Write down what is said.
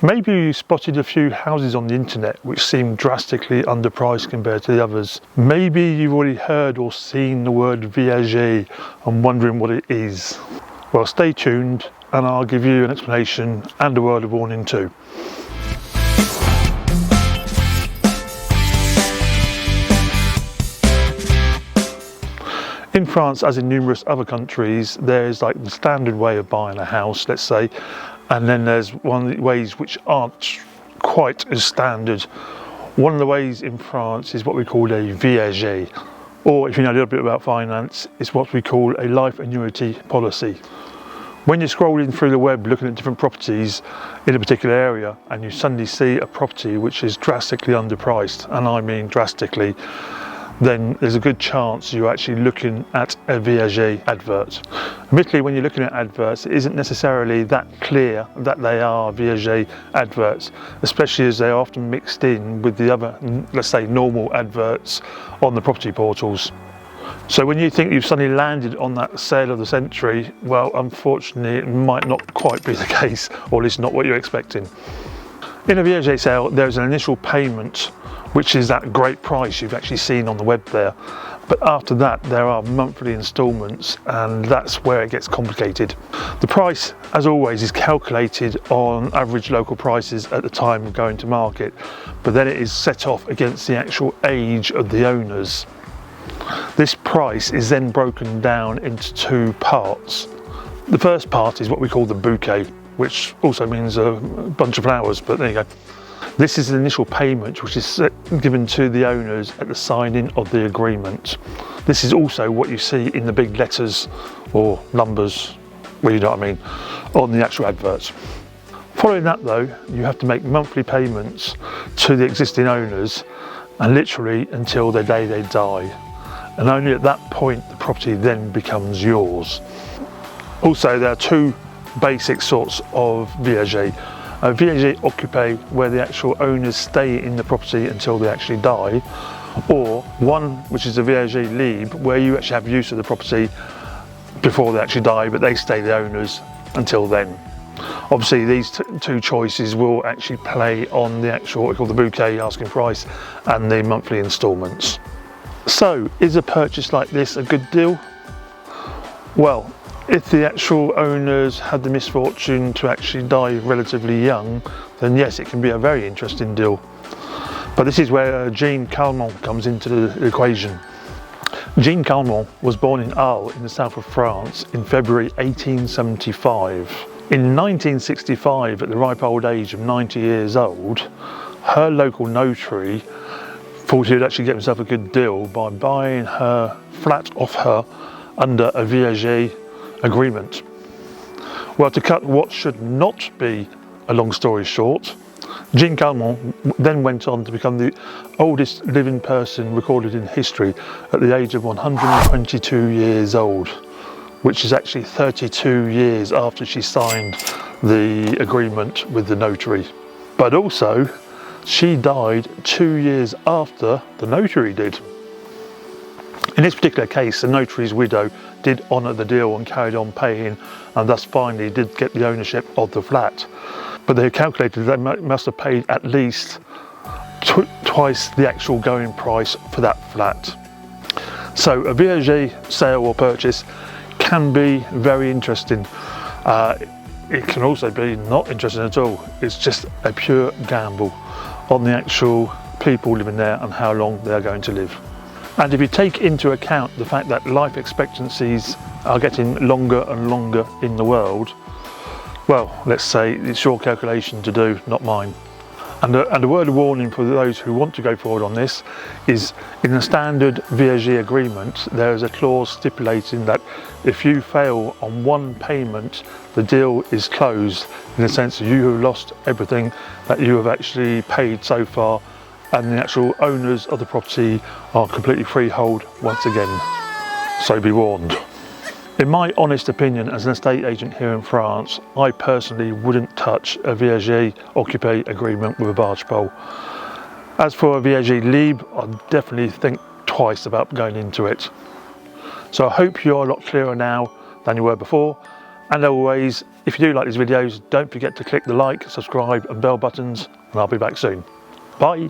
Maybe you spotted a few houses on the internet which seem drastically underpriced compared to the others. Maybe you've already heard or seen the word Viager and wondering what it is. Well, stay tuned and I'll give you an explanation and a word of warning too. In France, as in numerous other countries, there's like the standard way of buying a house, let's say, and then there's one of the ways which aren't quite as standard. One of the ways in France is what we call a viager, or if you know a little bit about finance, it's what we call a life annuity policy. When you're scrolling through the web looking at different properties in a particular area and you suddenly see a property which is drastically underpriced, and I mean drastically, then there's a good chance you're actually looking at a Viager advert. Admittedly, when you're looking at adverts, it isn't necessarily that clear that they are Viager adverts, especially as they're often mixed in with the other, let's say, normal adverts on the property portals. So when you think you've suddenly landed on that sale of the century, well, unfortunately, it might not quite be the case, or at least not what you're expecting. In a Viager sale, there's an initial payment, which is that great price you've actually seen on the web there. But after that, there are monthly instalments, and that's where it gets complicated. The price, as always, is calculated on average local prices at the time of going to market, but then it is set off against the actual age of the owners. This price is then broken down into two parts. The first part is what we call the bouquet, which also means a bunch of flowers, but there you go. This is an initial payment which is given to the owners at the signing of the agreement. This is also what you see in the big letters or numbers, well, you know what I mean, on the actual adverts. Following that though, you have to make monthly payments to the existing owners, and literally until the day they die. And only at that point the property then becomes yours. Also, there are two basic sorts of Viager. A Viager occupé, where the actual owners stay in the property until they actually die, or one which is a Viager libre, where you actually have use of the property before they actually die, but they stay the owners until then. Obviously, these two choices will actually play on the actual, what we call the bouquet asking price, and the monthly instalments. So, is a purchase like this a good deal? Well, if the actual owners had the misfortune to actually die relatively young, then yes, it can be a very interesting deal. But this is where Jean Calment comes into the equation. Jean Calment was born in Arles in the south of France in February 1875. In 1965, at the ripe old age of 90 years old, her local notary thought he would actually get himself a good deal by buying her flat off her under a Viager agreement. Well, to cut what should not be a long story short, Jean Calment then went on to become the oldest living person recorded in history at the age of 122 years old, which is actually 32 years after she signed the agreement with the notary. But also, she died 2 years after the notary did. In this particular case, the notary's widow did honour the deal and carried on paying, and thus finally did get the ownership of the flat. But they calculated they must have paid at least twice the actual going price for that flat. So a Viager sale or purchase can be very interesting. It can also be not interesting at all. It's just a pure gamble on the actual people living there and how long they are going to live. And if you take into account the fact that life expectancies are getting longer and longer in the world, well, let's say it's your calculation to do, not mine. And a word of warning for those who want to go forward on this is, in the standard Viager agreement, there is a clause stipulating that if you fail on one payment, the deal is closed, in the sense that you have lost everything that you have actually paid so far, and the actual owners of the property are completely freehold once again. So be warned. In my honest opinion, as an estate agent here in France, I personally wouldn't touch a Viager occupé agreement with a barge pole. As for a Viager libre, I definitely think twice about going into it. So I hope you're a lot clearer now than you were before, And always, if you do like these videos, don't forget to click the like, subscribe and bell buttons, and I'll be back soon. Bye.